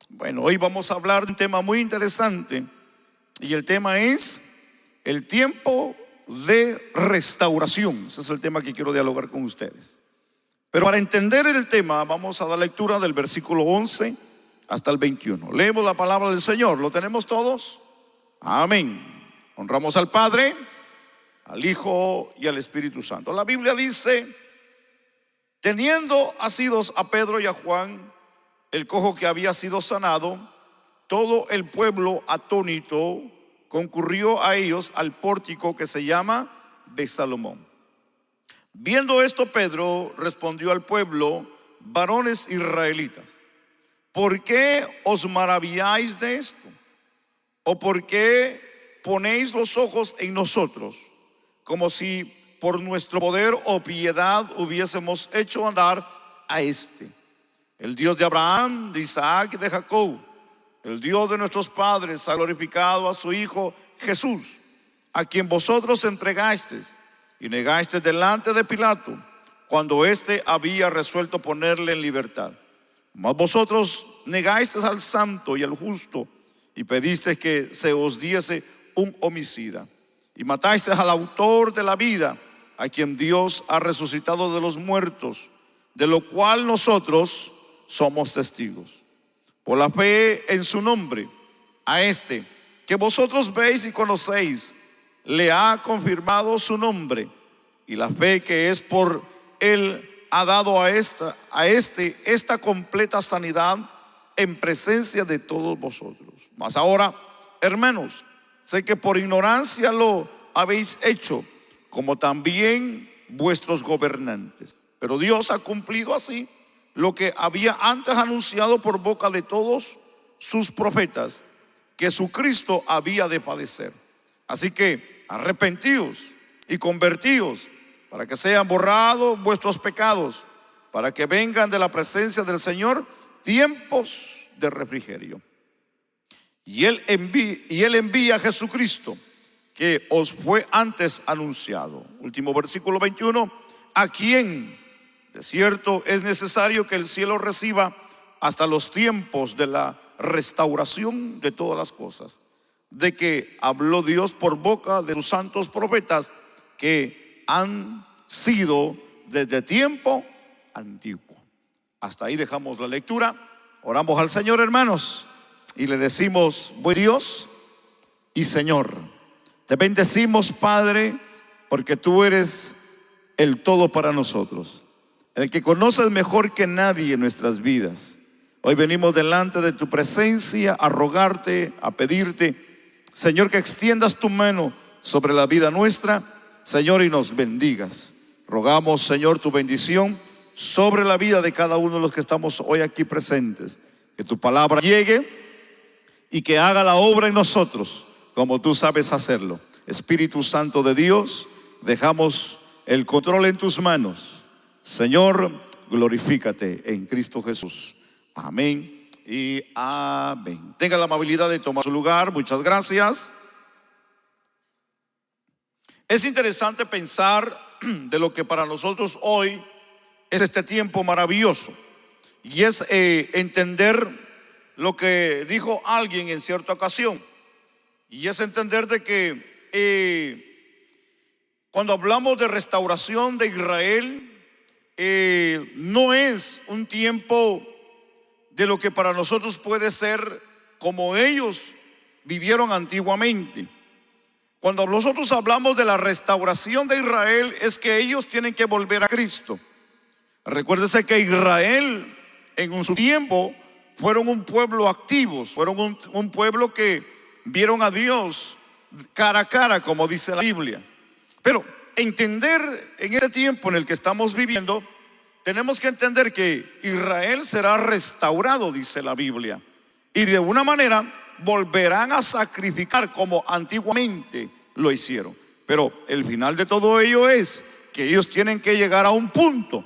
Bueno, hoy vamos a hablar de un tema muy interesante y el tema es el tiempo de restauración. Ese es el tema que quiero dialogar con ustedes. Pero para entender el tema vamos a dar lectura del versículo 11 hasta el 21. Leemos la palabra del Señor. ¿Lo tenemos todos? Amén. Honramos al Padre, al Hijo y al Espíritu Santo. La Biblia dice: teniendo asidos a Pedro y a Juan, el cojo que había sido sanado, todo el pueblo atónito concurrió a ellos al pórtico que se llama de Salomón. Viendo esto, Pedro respondió al pueblo: varones israelitas, ¿por qué os maravilláis de esto? ¿O por qué ponéis los ojos en nosotros, como si por nuestro poder o piedad hubiésemos hecho andar a este? El Dios de Abraham, de Isaac y de Jacob, el Dios de nuestros padres, ha glorificado a su Hijo Jesús, a quien vosotros entregasteis y negasteis delante de Pilato, cuando éste había resuelto ponerle en libertad. Mas vosotros negasteis al santo y al justo, y pedisteis que se os diese un homicida, y matasteis al autor de la vida, a quien Dios ha resucitado de los muertos, de lo cual nosotros somos testigos. Por la fe en su nombre, a este que vosotros veis y conocéis, le ha confirmado su nombre, y la fe que es por él ha dado a esta completa sanidad en presencia de todos vosotros. Mas ahora, hermanos, sé que por ignorancia lo habéis hecho, como también vuestros gobernantes. Pero Dios ha cumplido así lo que había antes anunciado por boca de todos sus profetas, que su Cristo había de padecer. Así que arrepentíos y convertíos, para que sean borrados vuestros pecados, para que vengan de la presencia del Señor tiempos de refrigerio. Y Él envía a Jesucristo, que os fue antes anunciado. Último versículo 21. A quien de cierto es necesario que el cielo reciba hasta los tiempos de la restauración de todas las cosas, de que habló Dios por boca de sus santos profetas, que han sido desde tiempo antiguo. Hasta ahí dejamos la lectura. Oramos al Señor, hermanos, y le decimos: buen Dios y Señor, te bendecimos, Padre, porque tú eres el todo para nosotros, el que conoces mejor que nadie en nuestras vidas. Hoy venimos delante de tu presencia a rogarte, a pedirte, Señor, que extiendas tu mano sobre la vida nuestra, Señor, y nos bendigas. Rogamos, Señor, tu bendición sobre la vida de cada uno de los que estamos hoy aquí presentes. Que tu palabra llegue y que haga la obra en nosotros como tú sabes hacerlo. Espíritu Santo de Dios, dejamos el control en tus manos. Señor, glorifícate en Cristo Jesús. Amén y amén. Tenga la amabilidad de tomar su lugar. Muchas gracias. Es interesante pensar de lo que para nosotros hoy es este tiempo maravilloso, y es entender lo que dijo alguien en cierta ocasión, y es entender de que cuando hablamos de restauración de Israel, no es un tiempo de lo que para nosotros puede ser como ellos vivieron antiguamente. Cuando nosotros hablamos de la restauración de Israel, es que ellos tienen que volver a Cristo. Recuérdese que Israel en su tiempo fueron un pueblo activo, fueron un pueblo que vieron a Dios cara a cara, como dice la Biblia. Pero entender en este tiempo en el que estamos viviendo, tenemos que entender que Israel será restaurado, dice la Biblia, y de una manera volverán a sacrificar como antiguamente lo hicieron. Pero el final de todo ello es que ellos tienen que llegar a un punto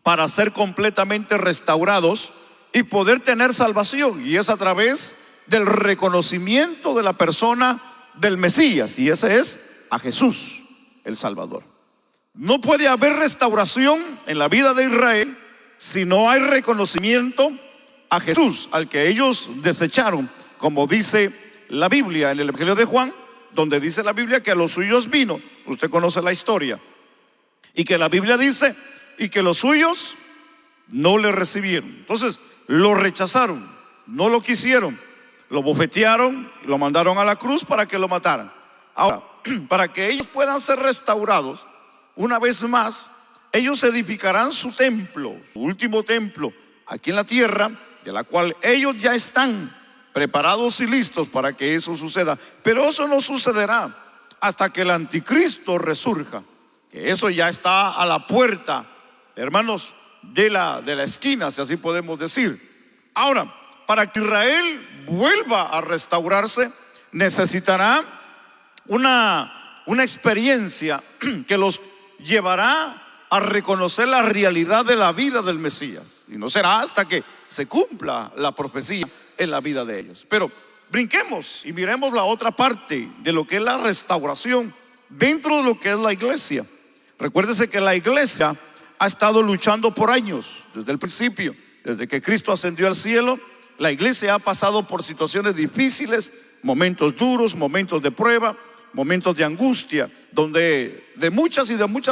para ser completamente restaurados y poder tener salvación, y es a través del reconocimiento de la persona del Mesías, y ese es a Jesús, el Salvador. No puede haber restauración en la vida de Israel si no hay reconocimiento a Jesús, al que ellos desecharon, como dice la Biblia en el Evangelio de Juan, donde dice la Biblia que a los suyos vino. Usted conoce la historia. Y que la Biblia dice, y que los suyos no le recibieron. Entonces lo rechazaron, no lo quisieron, lo bofetearon y lo mandaron a la cruz para que lo mataran. Ahora, para que ellos puedan ser restaurados, una vez más, ellos edificarán su templo, su último templo aquí en la tierra, de la cual ellos ya están preparados y listos para que eso suceda. Pero eso no sucederá hasta que el anticristo resurja, que eso ya está a la puerta, hermanos, de la esquina, si así podemos decir. Ahora, para que Israel vuelva a restaurarse, necesitará una experiencia que los llevará a reconocer la realidad de la vida del Mesías. Y no será hasta que se cumpla la profecía en la vida de ellos. Pero brinquemos y miremos la otra parte de lo que es la restauración dentro de lo que es la iglesia. Recuérdese que la iglesia ha estado luchando por años, desde el principio, desde que Cristo ascendió al cielo. La iglesia ha pasado por situaciones difíciles, momentos duros, momentos de prueba, momentos de angustia, donde de muchas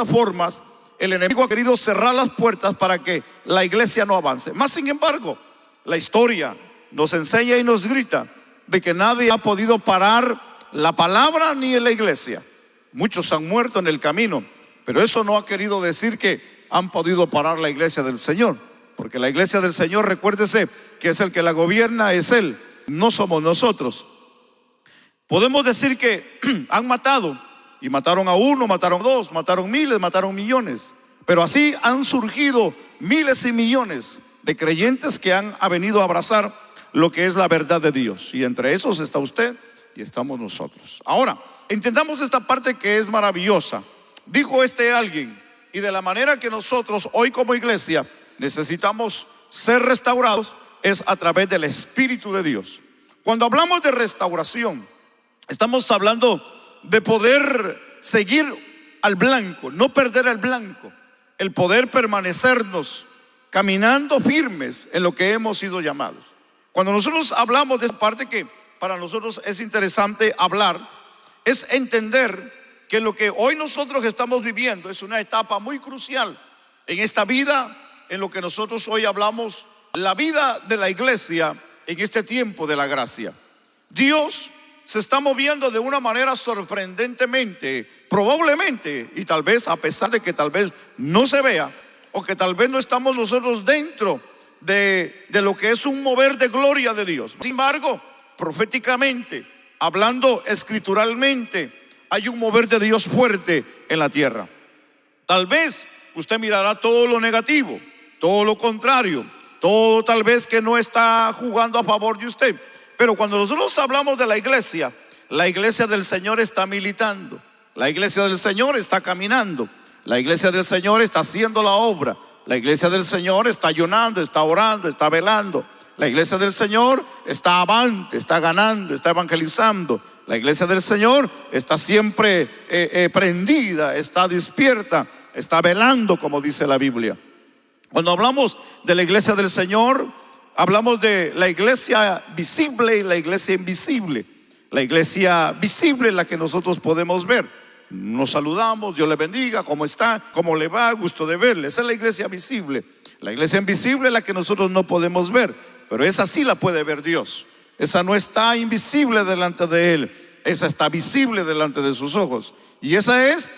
formas el enemigo ha querido cerrar las puertas para que la iglesia no avance. Más sin embargo, la historia nos enseña y nos grita de que nadie ha podido parar la palabra ni en la iglesia. Muchos han muerto en el camino, pero eso no ha querido decir que han podido parar la iglesia del Señor, porque la iglesia del Señor, recuérdese que es el que la gobierna, es Él, no somos nosotros. Podemos decir que han matado, y mataron a uno, mataron a dos, mataron miles, mataron millones, pero así han surgido miles y millones de creyentes que han venido a abrazar lo que es la verdad de Dios, y entre esos está usted y estamos nosotros. Ahora, entendamos esta parte que es maravillosa. Dijo alguien, y de la manera que nosotros hoy como iglesia necesitamos ser restaurados es a través del Espíritu de Dios. Cuando hablamos de restauración, estamos hablando de poder seguir al blanco, no perder el blanco, el poder permanecernos caminando firmes en lo que hemos sido llamados. Cuando nosotros hablamos de esa parte que para nosotros es interesante hablar, es entender que lo que hoy nosotros estamos viviendo es una etapa muy crucial en esta vida, en lo que nosotros hoy hablamos, la vida de la iglesia en este tiempo de la gracia. Dios se está moviendo de una manera sorprendentemente, probablemente, y tal vez a pesar de que tal vez no se vea, o que tal vez no estamos nosotros dentro de lo que es un mover de gloria de Dios. Sin embargo, proféticamente, hablando escrituralmente, hay un mover de Dios fuerte en la tierra. Tal vez usted mirará todo lo negativo, todo lo contrario, todo tal vez que no está jugando a favor de usted. Pero cuando nosotros hablamos de la iglesia del Señor está militando, la iglesia del Señor está caminando, la iglesia del Señor está haciendo la obra, la iglesia del Señor está ayunando, está orando, está velando. La iglesia del Señor está avante, está ganando, está evangelizando. La iglesia del Señor está siempre prendida, está despierta, está velando, como dice la Biblia. Cuando hablamos de la iglesia del Señor, hablamos de la iglesia visible y la iglesia invisible. La iglesia visible es la que nosotros podemos ver. Nos saludamos, Dios le bendiga, ¿cómo está? ¿Cómo le va? Gusto de verle. Esa es la iglesia visible. La iglesia invisible es la que nosotros no podemos ver, pero esa sí la puede ver Dios. Esa no está invisible delante de Él, esa está visible delante de sus ojos. Y esa es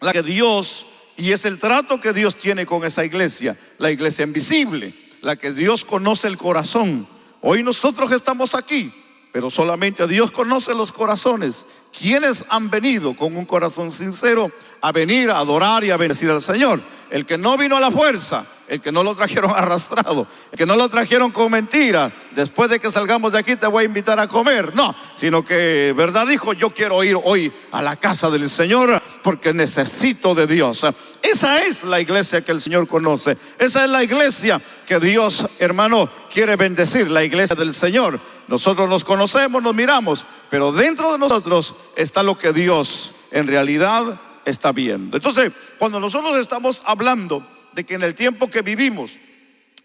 la que Dios, y es el trato que Dios tiene con esa iglesia, la iglesia invisible, la que Dios conoce el corazón. Hoy nosotros estamos aquí, pero solamente Dios conoce los corazones. ¿Quiénes han venido con un corazón sincero a venir a adorar y a bendecir al Señor? El que no vino a la fuerza, el que no lo trajeron arrastrado, el que no lo trajeron con mentira. Después de que salgamos de aquí te voy a invitar a comer. No, sino que verdad dijo, yo quiero ir hoy a la casa del Señor porque necesito de Dios. Esa es la iglesia que el Señor conoce. Esa es la iglesia que Dios, hermano, quiere bendecir, la iglesia del Señor. Nosotros nos conocemos, nos miramos, pero dentro de nosotros está lo que Dios en realidad está viendo. Entonces, cuando nosotros estamos hablando de que en el tiempo que vivimos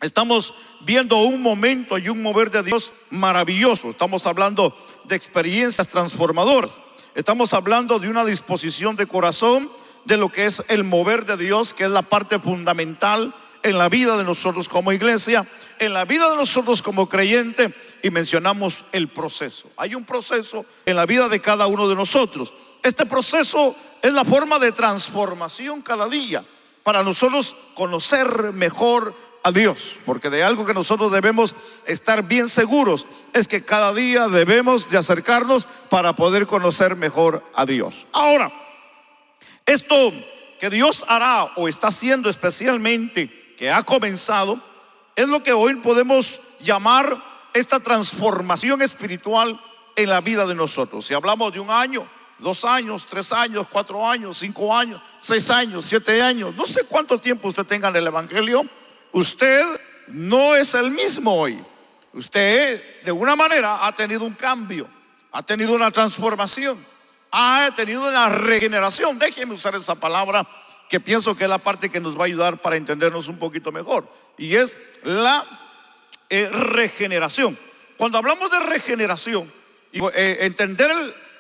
Estamos viendo un momento y un mover de Dios maravilloso. Estamos hablando de experiencias transformadoras. Estamos hablando de una disposición de corazón, de lo que es el mover de Dios, que es la parte fundamental en la vida de nosotros como iglesia, en la vida de nosotros como creyente. Y mencionamos el proceso. Hay un proceso en la vida de cada uno de nosotros. Este proceso es la forma de transformación cada día para nosotros conocer mejor a Dios, porque de algo que nosotros debemos estar bien seguros es que cada día debemos de acercarnos para poder conocer mejor a Dios. Ahora, esto que Dios hará o está haciendo especialmente, que ha comenzado, es lo que hoy podemos llamar esta transformación espiritual en la vida de nosotros. Si hablamos de 1 año, 2 años, 3 años, 4 años, 5 años, 6 años, 7 años, no sé cuánto tiempo usted tenga en el evangelio, usted no es el mismo hoy. Usted de una manera ha tenido un cambio, ha tenido una transformación, ha tenido una regeneración. Déjeme usar esa palabra, que pienso que es la parte que nos va a ayudar para entendernos un poquito mejor, y es la regeneración. Cuando hablamos de regeneración, entender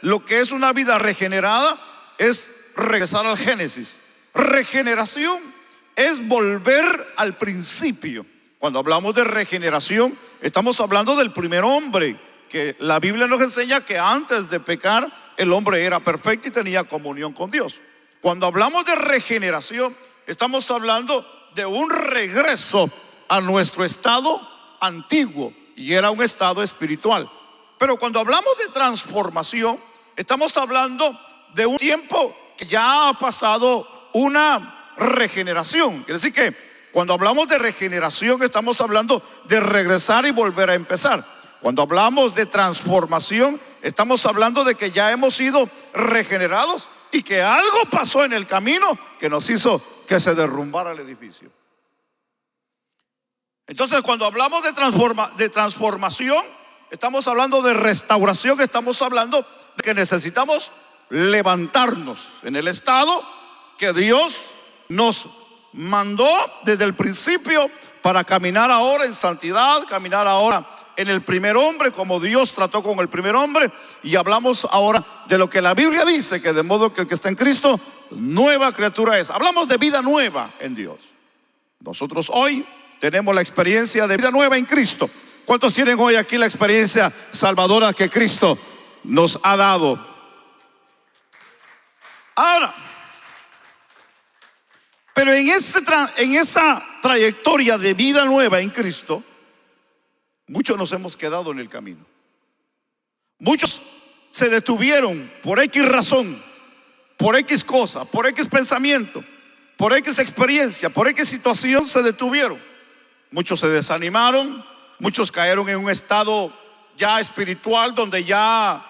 lo que es una vida regenerada es regresar al Génesis. Regeneración es volver al principio. Cuando hablamos de regeneración, estamos hablando del primer hombre, que la Biblia nos enseña que antes de pecar el hombre era perfecto y tenía comunión con Dios. Cuando hablamos de regeneración, estamos hablando de un regreso a nuestro estado antiguo, y era un estado espiritual. Pero cuando hablamos de transformación, estamos hablando de un tiempo que ya ha pasado una regeneración. Quiere decir que cuando hablamos de regeneración, estamos hablando de regresar y volver a empezar. Cuando hablamos de transformación, estamos hablando de que ya hemos sido regenerados y que algo pasó en el camino que nos hizo que se derrumbara el edificio. Entonces, cuando hablamos de transformación, estamos hablando de restauración, estamos hablando de que necesitamos levantarnos en el estado que Dios nos mandó desde el principio para caminar ahora en santidad, caminar ahora en el primer hombre, como Dios trató con el primer hombre. Y hablamos ahora de lo que la Biblia dice, que de modo que el que está en Cristo, nueva criatura es. Hablamos de vida nueva en Dios. Nosotros hoy tenemos la experiencia de vida nueva en Cristo. ¿Cuántos tienen hoy aquí la experiencia salvadora que Cristo nos ha dado? Ahora, pero en esa trayectoria de vida nueva en Cristo, muchos nos hemos quedado en el camino. Muchos se detuvieron por X razón, por X cosa, por X pensamiento, por X experiencia, por X situación se detuvieron. Muchos se desanimaron, muchos cayeron en un estado ya espiritual donde ya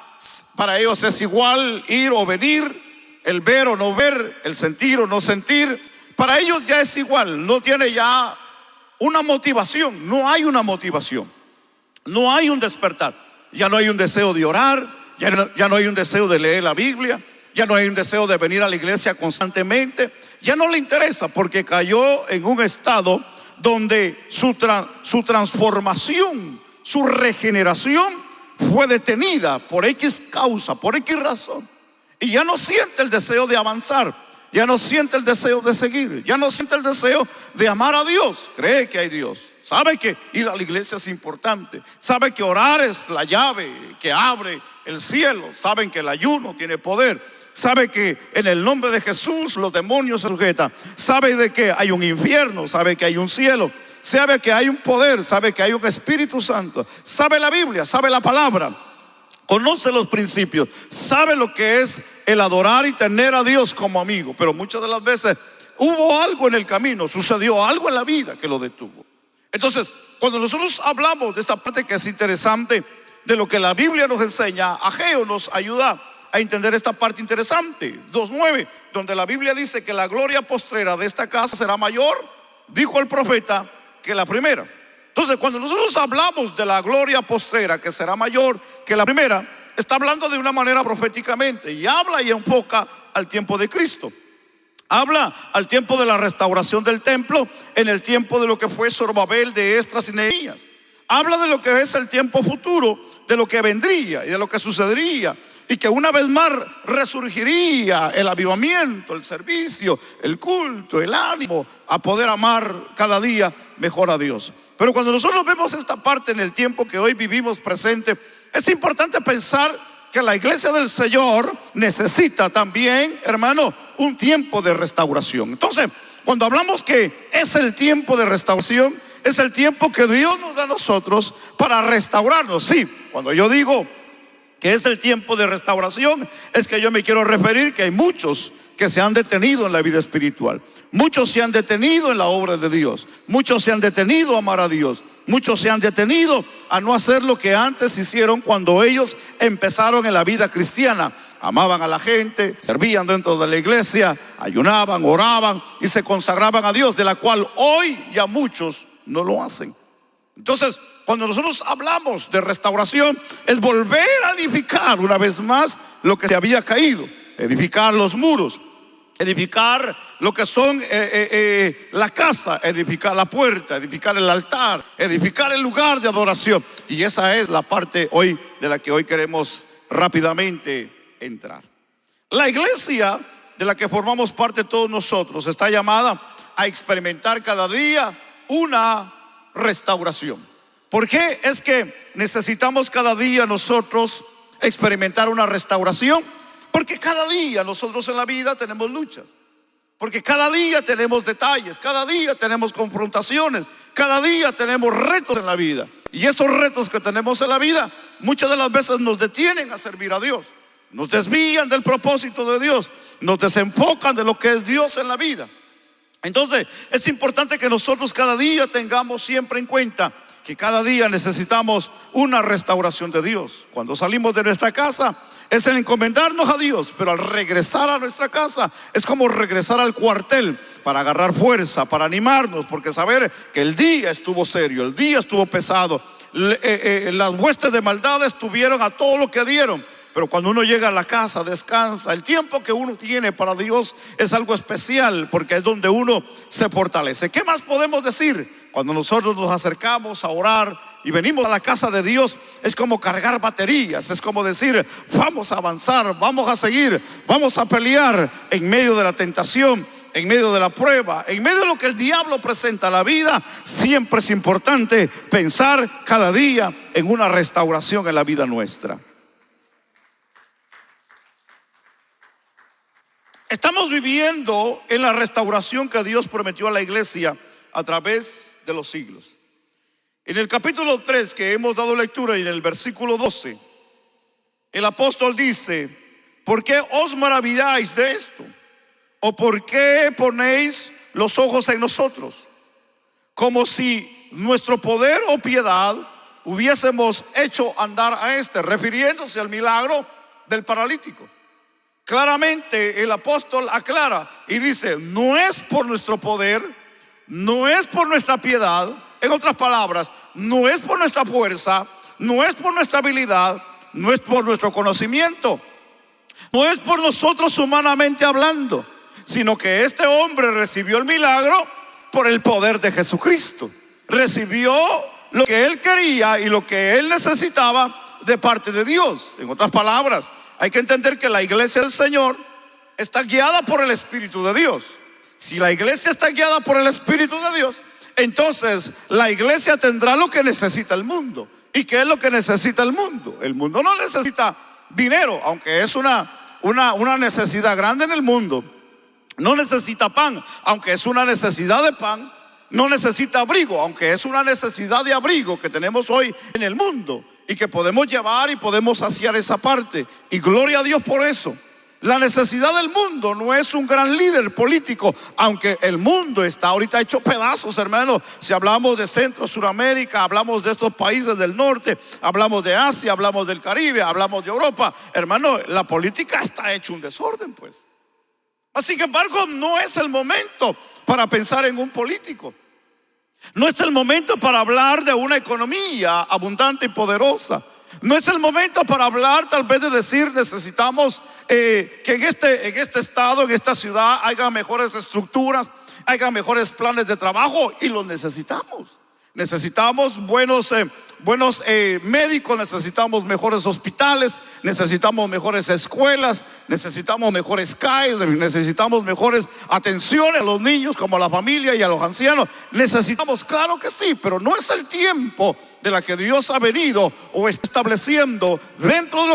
para ellos es igual ir o venir, el ver o no ver, el sentir o no sentir. Para ellos ya es igual, no tiene ya una motivación, no hay una motivación, no hay un despertar. Ya no hay un deseo de orar, ya no hay un deseo de leer la Biblia, ya no hay un deseo de venir a la iglesia constantemente. Ya no le interesa porque cayó en un estado donde su transformación, su regeneración fue detenida por X causa, por X razón. Y ya no siente el deseo de avanzar, ya no siente el deseo de seguir, ya no siente el deseo de amar a Dios. Cree que hay Dios, sabe que ir a la iglesia es importante, sabe que orar es la llave que abre el cielo, saben que el ayuno tiene poder, sabe que en el nombre de Jesús los demonios se sujetan, sabe de que hay un infierno, sabe que hay un cielo, sabe que hay un poder, sabe que hay un Espíritu Santo, sabe la Biblia, sabe la palabra, conoce los principios, sabe lo que es el adorar y tener a Dios como amigo. Pero muchas de las veces hubo algo en el camino, sucedió algo en la vida que lo detuvo. Entonces, cuando nosotros hablamos de esta parte que es interesante, de lo que la Biblia nos enseña, Ageo nos ayuda a entender esta parte interesante. 2:9, donde la Biblia dice que la gloria postrera de esta casa será mayor, dijo el profeta, que la primera. Entonces, cuando nosotros hablamos de la gloria postrera que será mayor que la primera, está hablando de una manera proféticamente y habla y enfoca al tiempo de Cristo. Habla al tiempo de la restauración del templo, en el tiempo de lo que fue Zorobabel, de Esdras y Nehemías. Habla de lo que es el tiempo futuro, de lo que vendría y de lo que sucedería, y que una vez más resurgiría el avivamiento, el servicio, el culto, el ánimo a poder amar cada día mejor a Dios. Pero cuando nosotros vemos esta parte en el tiempo que hoy vivimos presente, es importante pensar que la iglesia del Señor necesita también, hermano, un tiempo de restauración. Entonces, cuando hablamos que es el tiempo de restauración, es el tiempo que Dios nos da a nosotros para restaurarnos. Sí, cuando yo digo que es el tiempo de restauración, es que yo me quiero referir que hay muchos que se han detenido en la vida espiritual. Muchos se han detenido en la obra de Dios. Muchos se han detenido a amar a Dios. Muchos se han detenido a no hacer lo que antes hicieron cuando ellos empezaron en la vida cristiana. Amaban a la gente, servían dentro de la iglesia, ayunaban, oraban y se consagraban a Dios, de la cual hoy ya muchos no lo hacen. Entonces, cuando nosotros hablamos de restauración, es volver a edificar una vez más lo que se había caído. Edificar los muros, edificar lo que son la casa, edificar la puerta, edificar el altar, edificar el lugar de adoración. Y esa es la parte hoy de la que hoy queremos rápidamente entrar. La iglesia de la que formamos parte todos nosotros está llamada a experimentar cada día una restauración. ¿Por qué es que necesitamos cada día nosotros experimentar una restauración? Porque cada día nosotros en la vida tenemos luchas, porque cada día tenemos detalles, cada día tenemos confrontaciones, cada día tenemos retos en la vida. Y esos retos que tenemos en la vida muchas de las veces nos detienen a servir a Dios, nos desvían del propósito de Dios, nos desenfocan de lo que es Dios en la vida. Entonces es importante que nosotros cada día tengamos siempre en cuenta que cada día necesitamos una restauración de Dios. Cuando salimos de nuestra casa es el encomendarnos a Dios, pero al regresar a nuestra casa es como regresar al cuartel para agarrar fuerza, para animarnos, porque saber que el día estuvo serio, el día estuvo pesado, las huestes de maldad estuvieron a todo lo que dieron. Pero cuando uno llega a la casa, descansa. El tiempo que uno tiene para Dios es algo especial, porque es donde uno se fortalece. ¿Qué más podemos decir? Cuando nosotros nos acercamos a orar y venimos a la casa de Dios, es como cargar baterías. Es como decir, vamos a avanzar, vamos a seguir, vamos a pelear en medio de la tentación, en medio de la prueba, en medio de lo que el diablo presenta a la vida. Siempre es importante pensar cada día en una restauración en la vida nuestra. Estamos viviendo en la restauración que Dios prometió a la iglesia a través de los siglos. En el capítulo 3 que hemos dado lectura y en el versículo 12, el apóstol dice: ¿por qué os maravilláis de esto? ¿O por qué ponéis los ojos en nosotros? Como si nuestro poder o piedad hubiésemos hecho andar a este, refiriéndose al milagro del paralítico. Claramente el apóstol aclara y dice: no es por nuestro poder, no es por nuestra piedad. En otras palabras, no es por nuestra fuerza, no es por nuestra habilidad, no es por nuestro conocimiento, no es por nosotros humanamente hablando, sino que este hombre recibió el milagro por el poder de Jesucristo. Recibió lo que él quería y lo que él necesitaba de parte de Dios. En otras palabras, hay que entender que la iglesia del Señor está guiada por el Espíritu de Dios. Si la iglesia está guiada por el Espíritu de Dios, entonces la iglesia tendrá lo que necesita el mundo. ¿Y qué es lo que necesita el mundo? El mundo no necesita dinero, aunque es una necesidad grande en el mundo. No necesita pan, aunque es una necesidad de pan. No necesita abrigo, aunque es una necesidad de abrigo que tenemos hoy en el mundo y que podemos llevar y podemos saciar esa parte. Y gloria a Dios por eso. La necesidad del mundo no es un gran líder político, aunque el mundo está ahorita hecho pedazos, hermanos. Si hablamos de Centro, Suramérica, hablamos de estos países del norte, hablamos de Asia, hablamos del Caribe, hablamos de Europa, hermano, la política está hecho un desorden, pues. Sin embargo, no es el momento para pensar en un político. No es el momento para hablar de una economía abundante y poderosa. No es el momento para hablar, tal vez de decir necesitamos que en este estado, en esta ciudad, haya mejores estructuras, haya mejores planes de trabajo, y los necesitamos. Necesitamos buenos médicos, necesitamos mejores hospitales, necesitamos mejores escuelas, necesitamos mejores CAES, necesitamos mejores atenciones a los niños como a la familia y a los ancianos. Necesitamos, claro que sí, pero no es el tiempo de la que Dios ha venido o está estableciendo dentro de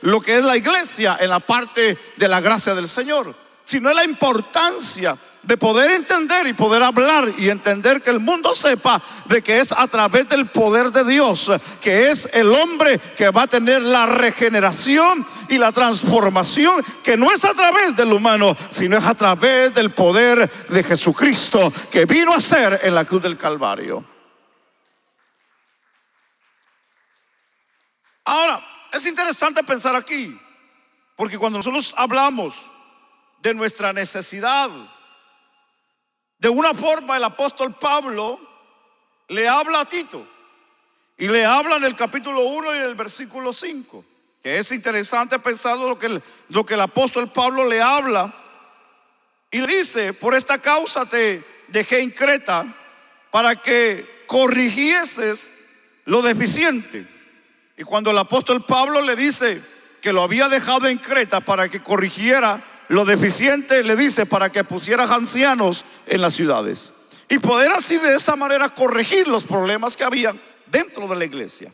lo que es la iglesia en la parte de la gracia del Señor, sino es la importancia de poder entender y poder hablar y entender que el mundo sepa de que es a través del poder de Dios que es el hombre que va a tener la regeneración y la transformación, que no es a través del humano, sino es a través del poder de Jesucristo que vino a ser en la cruz del Calvario. Ahora, es interesante pensar aquí, porque cuando nosotros hablamos de nuestra necesidad, de una forma el apóstol Pablo le habla a Tito, y le habla en el capítulo 1 y en el versículo 5, que es interesante pensar lo que el apóstol Pablo le habla, y le dice: por esta causa te dejé en Creta, para que corrigieses lo deficiente. Y cuando el apóstol Pablo le dice que lo había dejado en Creta para que corrigiera lo deficiente, le dice para que pusiera ancianos en las ciudades y poder así de esa manera corregir los problemas que había dentro de la iglesia.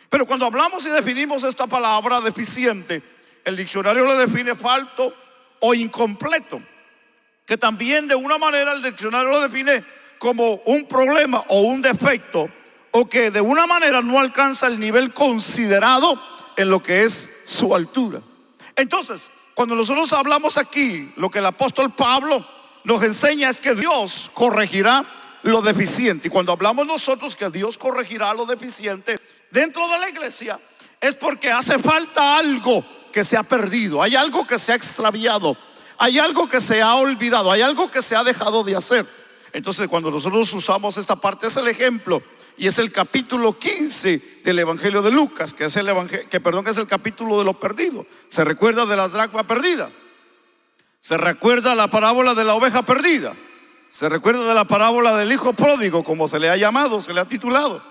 Pero cuando hablamos y definimos esta palabra deficiente, el diccionario lo define falto o incompleto, que también de una manera el diccionario lo define como un problema o un defecto, o que de una manera no alcanza el nivel considerado en lo que es su altura. Entonces, cuando nosotros hablamos aquí, lo que el apóstol Pablo nos enseña es que Dios corregirá lo deficiente. Y cuando hablamos nosotros que Dios corregirá lo deficiente dentro de la iglesia, es porque hace falta algo que se ha perdido, hay algo que se ha extraviado, hay algo que se ha olvidado, hay algo que se ha dejado de hacer. Entonces, cuando nosotros usamos esta parte, es el ejemplo, y es el capítulo 15 del Evangelio de Lucas, que es el capítulo de lo perdido. Se recuerda de la dracma perdida, se recuerda la parábola de la oveja perdida, se recuerda de la parábola del hijo pródigo, como se le ha llamado, se le ha titulado.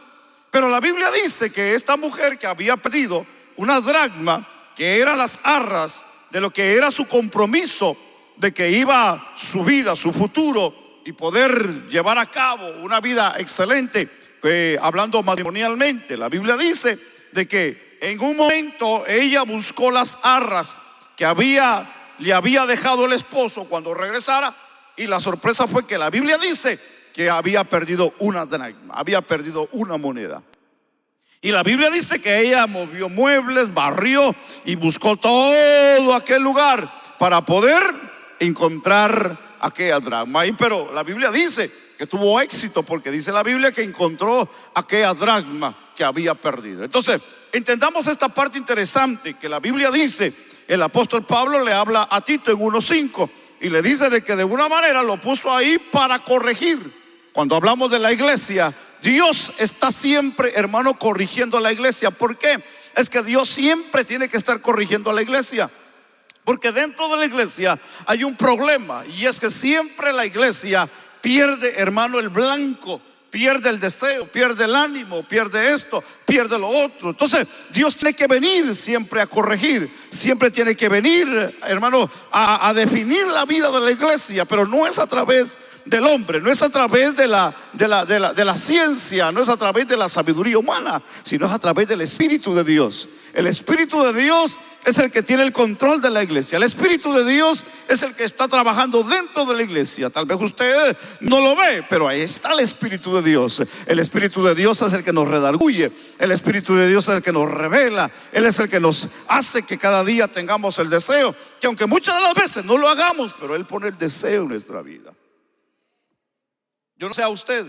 Pero la Biblia dice que esta mujer que había perdido una dracma, que eran las arras de lo que era su compromiso, de que iba su vida, su futuro, y poder llevar a cabo una vida excelente, hablando matrimonialmente, la Biblia dice de que en un momento ella buscó las arras que le había dejado el esposo cuando regresara, y la sorpresa fue que la Biblia dice que había perdido una dracma, había perdido una moneda. Y la Biblia dice que ella movió muebles, barrió y buscó todo aquel lugar para poder encontrar aquella dracma. Pero la Biblia dice que tuvo éxito, porque dice la Biblia que encontró aquella dracma que había perdido. Entonces, entendamos esta parte interesante que la Biblia dice. El apóstol Pablo le habla a Tito en 1:5 y le dice de que de una manera lo puso ahí para corregir. Cuando hablamos de la iglesia, Dios está siempre, hermano, corrigiendo a la iglesia. ¿Por qué? Es que Dios siempre tiene que estar corrigiendo a la iglesia, porque dentro de la iglesia hay un problema, y es que siempre la iglesia pierde, hermano, el blanco, pierde el deseo, pierde el ánimo, pierde esto, pierde lo otro. Entonces Dios tiene que venir siempre a corregir, siempre tiene que venir, hermano, a definir la vida de la iglesia, pero no es a través del hombre, no es a través de la ciencia, no es a través de la sabiduría humana, sino es a través del Espíritu de Dios. El Espíritu de Dios es el que tiene el control de la iglesia. El Espíritu de Dios es el que está trabajando dentro de la iglesia. Tal vez usted no lo ve, pero ahí está el Espíritu de Dios. El Espíritu de Dios es el que nos redarguye. El Espíritu de Dios es el que nos revela. Él es el que nos hace que cada día tengamos el deseo, que aunque muchas de las veces no lo hagamos, pero Él pone el deseo en nuestra vida. Yo no sé a usted,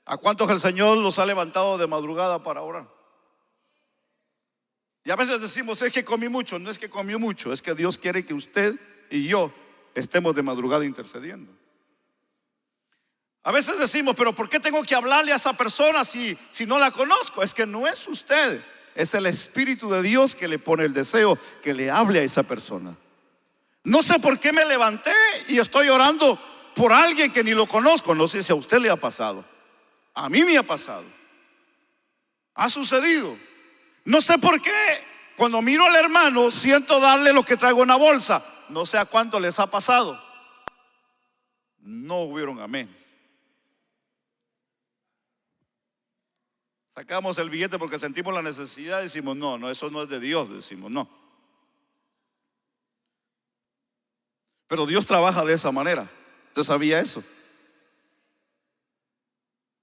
¿a cuántos el Señor los ha levantado de madrugada para orar? Y a veces decimos, es que comí mucho. No es que comió mucho, es que Dios quiere que usted y yo estemos de madrugada intercediendo. A veces decimos, pero ¿por qué tengo que hablarle a esa persona si no la conozco? Es que no es usted, Es el Espíritu de Dios que le pone el deseo, que le hable a esa persona. No sé por qué me levanté y estoy orando por alguien que ni lo conozco. No sé si a usted le ha pasado. A mí me ha pasado. Ha sucedido. No sé por qué cuando miro al hermano siento darle lo que traigo en la bolsa. No sé a cuánto les ha pasado. No hubieron amén. Sacamos el billete porque sentimos la necesidad. Decimos no, eso no es de Dios. Decimos no. Pero Dios trabaja de esa manera. ¿Usted sabía eso?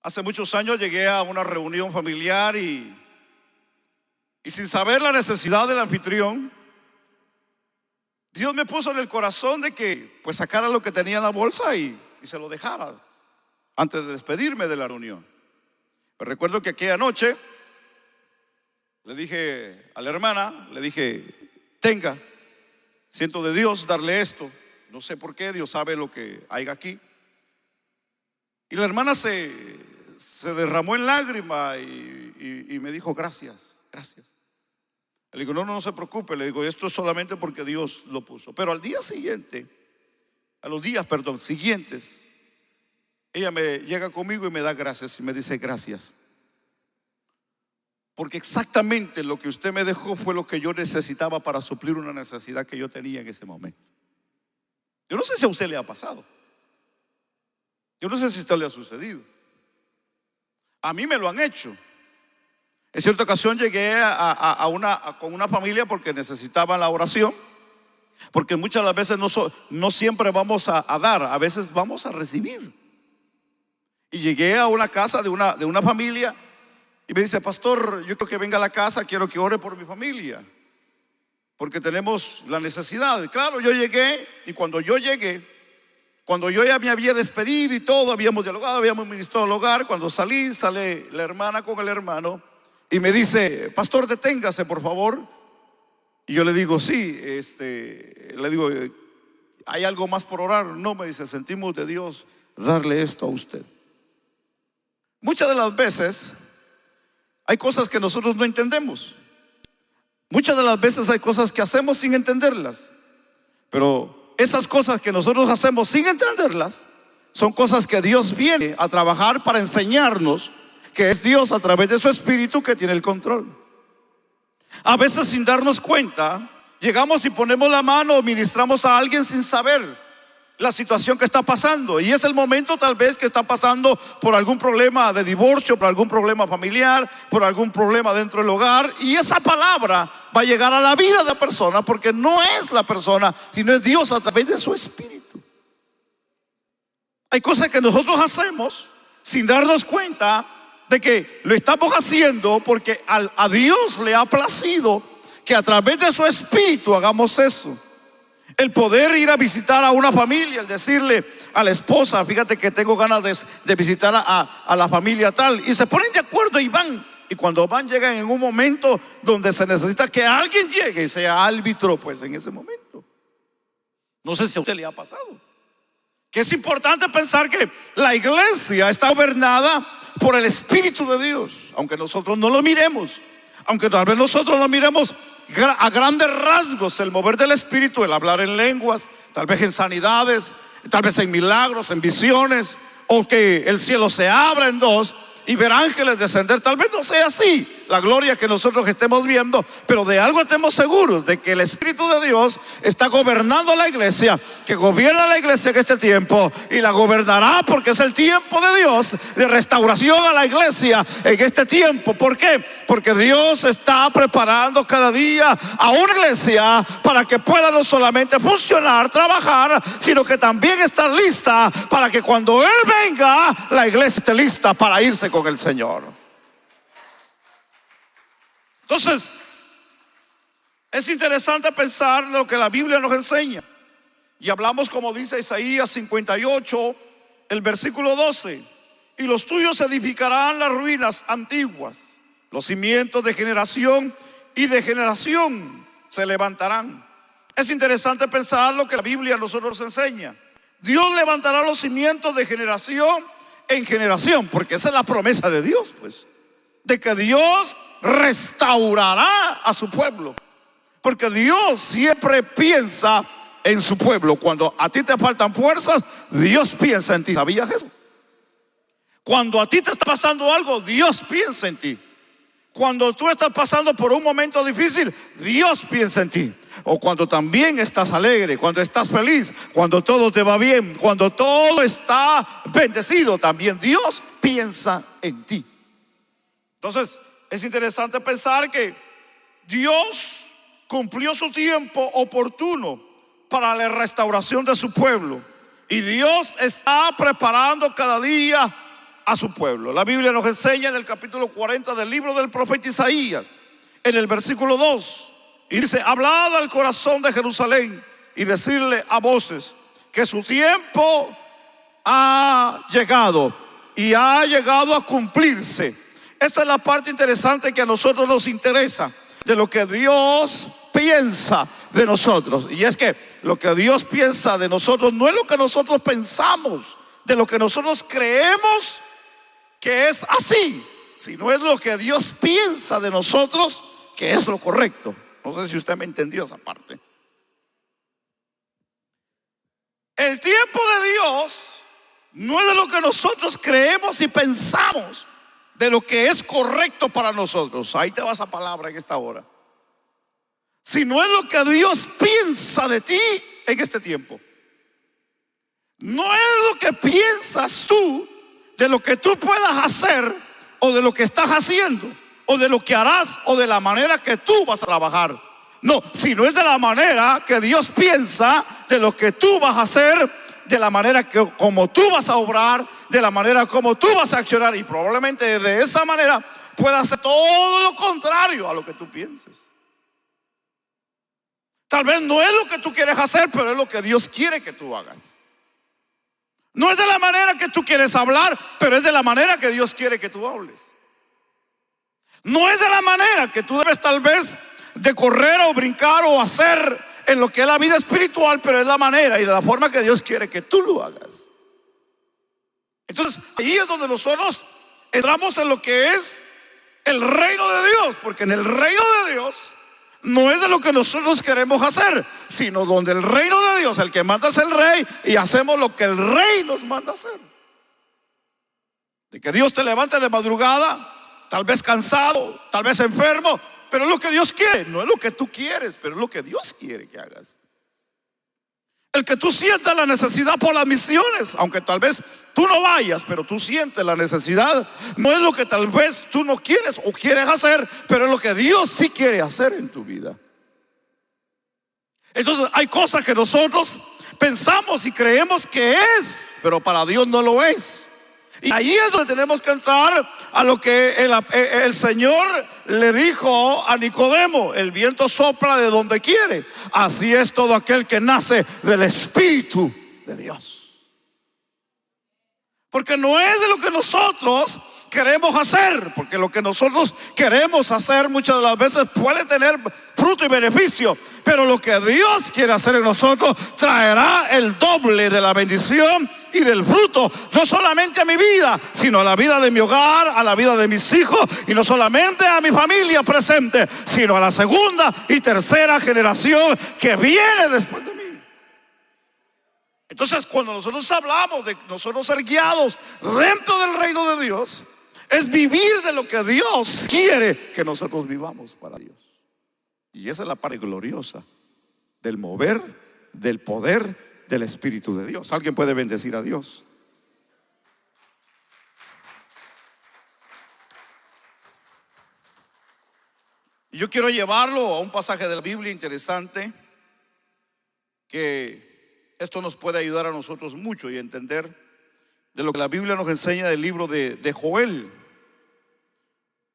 Hace muchos años llegué a una reunión familiar y sin saber la necesidad del anfitrión, Dios me puso en el corazón de que pues sacara lo que tenía en la bolsa y se lo dejara antes de despedirme de la reunión. Pero recuerdo que aquella noche le dije a la hermana, le dije, tenga, siento de Dios darle esto. No sé por qué, Dios sabe lo que hay aquí. Y la hermana se derramó en lágrimas y me dijo, gracias. Le digo, no se preocupe. Le digo, esto es solamente porque Dios lo puso. Pero al día siguiente, a los días siguientes, ella me llega conmigo y me da gracias y me dice gracias. Porque exactamente lo que usted me dejó fue lo que yo necesitaba para suplir una necesidad que yo tenía en ese momento. Yo no sé si a usted le ha pasado. Yo no sé si a usted le ha sucedido. A mí me lo han hecho. En cierta ocasión llegué con una familia porque necesitaban la oración. Porque muchas de las veces no siempre vamos a dar, a veces vamos a recibir. Y llegué a una casa de una familia y me dice, pastor, yo quiero que venga a la casa, quiero que ore por mi familia, porque tenemos la necesidad. Claro, yo llegué y cuando yo ya me había despedido y todo, habíamos dialogado, habíamos ministrado el hogar. Cuando sale la hermana con el hermano y me dice, pastor, deténgase por favor. Y yo le digo, sí, le digo, ¿hay algo más por orar? No, me dice, sentimos de Dios darle esto a usted. Muchas de las veces hay cosas que nosotros no entendemos. Muchas de las veces hay cosas que hacemos sin entenderlas. Pero esas cosas que nosotros hacemos sin entenderlas son cosas que Dios viene a trabajar para enseñarnos que es Dios a través de su Espíritu que tiene el control. A veces sin darnos cuenta llegamos y ponemos la mano o ministramos a alguien sin saber la situación que está pasando, y es el momento tal vez que está pasando por algún problema de divorcio, por algún problema familiar, por algún problema dentro del hogar, y esa palabra va a llegar a la vida de la persona porque no es la persona, sino es Dios a través de su Espíritu. Hay cosas que nosotros hacemos sin darnos cuenta de que lo estamos haciendo porque a Dios le ha placido que a través de su Espíritu hagamos eso. El poder ir a visitar a una familia, el decirle a la esposa, fíjate que tengo ganas de visitar a la familia tal, y se ponen de acuerdo y van. Y cuando van, llegan en un momento donde se necesita que alguien llegue y sea árbitro, pues en ese momento. No sé si a usted le ha pasado. Que es importante pensar que la iglesia está gobernada por el Espíritu de Dios, aunque nosotros no lo miremos. Aunque tal vez nosotros no miremos a grandes rasgos el mover del Espíritu, el hablar en lenguas, tal vez en sanidades, tal vez en milagros, en visiones, o que el cielo se abra en dos y ver ángeles descender. Tal vez no sea así la gloria que nosotros estemos viendo, pero de algo estemos seguros, de que el Espíritu de Dios está gobernando la iglesia, que gobierna la iglesia en este tiempo y la gobernará, porque es el tiempo de Dios de restauración a la iglesia en este tiempo. ¿Por qué? Porque Dios está preparando cada día a una iglesia para que pueda no solamente funcionar, trabajar, sino que también estar lista para que cuando Él venga, la iglesia esté lista para irse con el Señor. Entonces, es interesante pensar lo que la Biblia nos enseña. Y hablamos, como dice Isaías 58, el versículo 12: y los tuyos edificarán las ruinas antiguas, los cimientos de generación y de generación se levantarán. Es interesante pensar lo que la Biblia a nosotros nos enseña. Dios levantará los cimientos de generación en generación, porque esa es la promesa de Dios, pues, de que Dios restaurará a su pueblo. Porque Dios siempre piensa en su pueblo. Cuando a ti te faltan fuerzas, Dios piensa en ti. ¿Sabías eso? Cuando a ti te está pasando algo, Dios piensa en ti. Cuando tú estás pasando por un momento difícil, Dios piensa en ti. O cuando también estás alegre, cuando estás feliz, cuando todo te va bien, cuando todo está bendecido, también Dios piensa en ti. Entonces, es interesante pensar que Dios cumplió su tiempo oportuno para la restauración de su pueblo. Y Dios está preparando cada día a su pueblo. La Biblia nos enseña en el capítulo 40 del libro del profeta Isaías, en el versículo 2, y dice: hablad al corazón de Jerusalén y decirle a voces que su tiempo ha llegado y ha llegado a cumplirse. Esa es la parte interesante que a nosotros nos interesa, de lo que Dios piensa de nosotros. Y es que lo que Dios piensa de nosotros no es lo que nosotros pensamos, de lo que nosotros creemos que es así, sino es lo que Dios piensa de nosotros que es lo correcto. No sé si usted me entendió esa parte. El tiempo de Dios no es de lo que nosotros creemos y pensamos, de lo que es correcto para nosotros. Ahí te va esa palabra en esta hora. Sino es lo que Dios piensa de ti en este tiempo. No es lo que piensas tú de lo que tú puedas hacer, o de lo que estás haciendo, o de lo que harás, o de la manera que tú vas a trabajar. No, sino es de la manera que Dios piensa de lo que tú vas a hacer, de la manera que como tú vas a obrar, de la manera como tú vas a accionar. Y probablemente de esa manera puedas hacer todo lo contrario a lo que tú pienses. Tal vez no es lo que tú quieres hacer, pero es lo que Dios quiere que tú hagas. No es de la manera que tú quieres hablar, pero es de la manera que Dios quiere que tú hables. No es de la manera que tú debes tal vez de correr o brincar o hacer en lo que es la vida espiritual, pero es la manera y de la forma que Dios quiere que tú lo hagas. Entonces ahí es donde nosotros entramos en lo que es el reino de Dios, porque en el reino de Dios no es de lo que nosotros queremos hacer, sino donde el reino de Dios, el que manda es el rey, y hacemos lo que el rey nos manda hacer. De que Dios te levante de madrugada, tal vez cansado, tal vez enfermo, pero es lo que Dios quiere, no es lo que tú quieres, pero es lo que Dios quiere que hagas. El que tú sientas la necesidad por las misiones, aunque tal vez tú no vayas, pero tú sientes la necesidad, no es lo que tal vez tú no quieres o quieres hacer, pero es lo que Dios sí quiere hacer en tu vida. Entonces hay cosas que nosotros pensamos y creemos que es, pero para Dios no lo es. Y ahí es donde tenemos que entrar a lo que el Señor le dijo a Nicodemo: el viento sopla de donde quiere, así es todo aquel que nace del Espíritu de Dios. Porque no es de lo que nosotros queremos hacer, porque lo que nosotros queremos hacer muchas de las veces puede tener fruto y beneficio, pero lo que Dios quiere hacer en nosotros traerá el doble de la bendición y del fruto, no solamente a mi vida, sino a la vida de mi hogar, a la vida de mis hijos, y no solamente a mi familia presente, sino a la segunda y tercera generación que viene después de mí. Entonces, cuando nosotros hablamos de nosotros ser guiados dentro del reino de Dios, es vivir de lo que Dios quiere que nosotros vivamos para Dios. Y esa es la parte gloriosa del mover, del poder del Espíritu de Dios. ¿Alguien puede bendecir a Dios? Y yo quiero llevarlo a un pasaje de la Biblia interesante, que esto nos puede ayudar a nosotros mucho y entender de lo que la Biblia nos enseña del libro de Joel.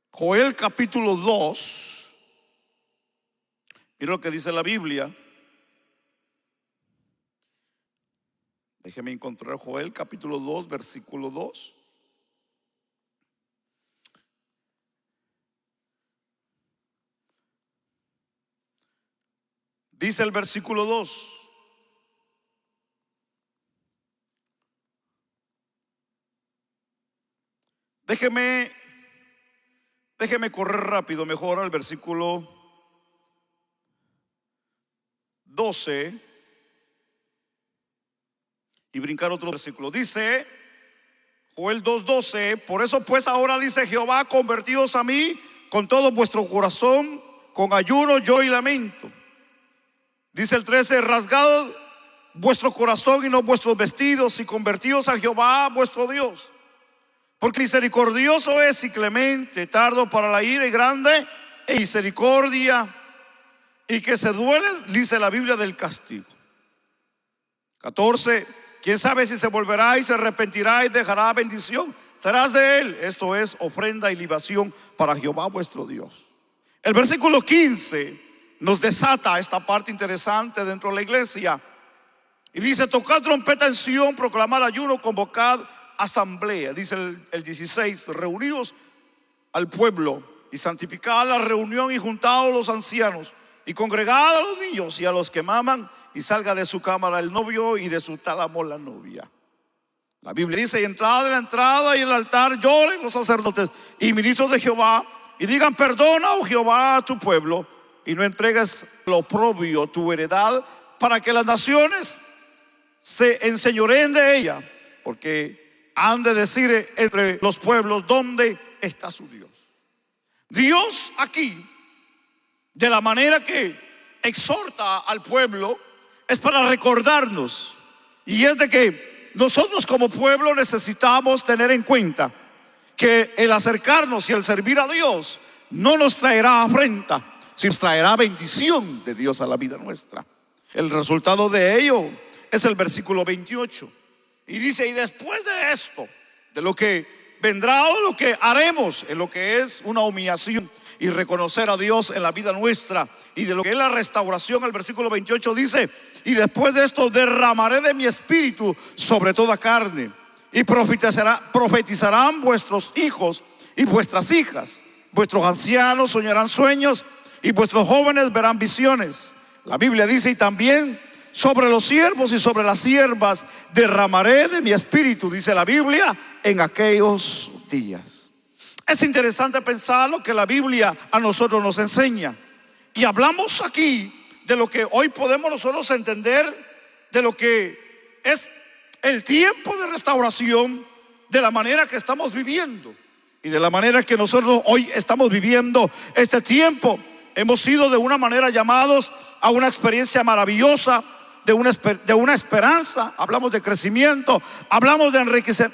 Joel capítulo 2. Mira lo que dice la Biblia. Déjeme encontrar Joel capítulo 2, versículo 2. Dice el versículo 2: Déjeme Déjeme correr rápido mejor al versículo 12 y brincar otro versículo. Dice Joel 2:12: por eso pues ahora dice Jehová, convertíos a mí con todo vuestro corazón, con ayuno, lloro y lamento. Dice el 13: rasgad vuestro corazón y no vuestros vestidos, y convertíos a Jehová vuestro Dios, porque misericordioso es y clemente, tardo para la ira y grande en misericordia, y que se duele, dice la Biblia, del castigo. 14: quién sabe si se volverá y se arrepentirá y dejará bendición tras de él. Esto es ofrenda y libación para Jehová vuestro Dios. El versículo 15 nos desata esta parte interesante dentro de la iglesia y dice: tocad trompeta en Sión, proclamad ayuno, convocad asamblea. Dice el 16: reunidos al pueblo y santificad la reunión y juntados los ancianos y congregad a los niños y a los que maman, y salga de su cámara el novio y de su tálamo la novia. La Biblia dice: y entrad en la entrada y en el altar lloren los sacerdotes y ministros de Jehová y digan: perdona, oh Jehová, a tu pueblo, y no entregues lo oprobio tu heredad, para que las naciones se enseñoreen de ella, porque han de decir entre los pueblos: ¿dónde está su Dios? Dios aquí, de la manera que exhorta al pueblo, es para recordarnos, y es de que nosotros como pueblo necesitamos tener en cuenta que el acercarnos y el servir a Dios no nos traerá afrenta, sino nos traerá bendición de Dios a la vida nuestra. El resultado de ello es el versículo 28, y dice: y después de esto, de lo que vendrá o lo que haremos, en lo que es una humillación y reconocer a Dios en la vida nuestra, y de lo que es la restauración. El versículo 28 dice: y después de esto derramaré de mi espíritu sobre toda carne, y profetizarán vuestros hijos y vuestras hijas, vuestros ancianos soñarán sueños, y vuestros jóvenes verán visiones. La Biblia dice: y también sobre los siervos y sobre las siervas derramaré de mi espíritu, dice la Biblia, en aquellos días. Es interesante pensar lo que la Biblia a nosotros nos enseña. Y hablamos aquí de lo que hoy podemos nosotros entender, de lo que es el tiempo de restauración, de la manera que estamos viviendo y de la manera que nosotros hoy estamos viviendo este tiempo. Hemos sido de una manera llamados a una experiencia maravillosa, de una esperanza. Hablamos de crecimiento, hablamos de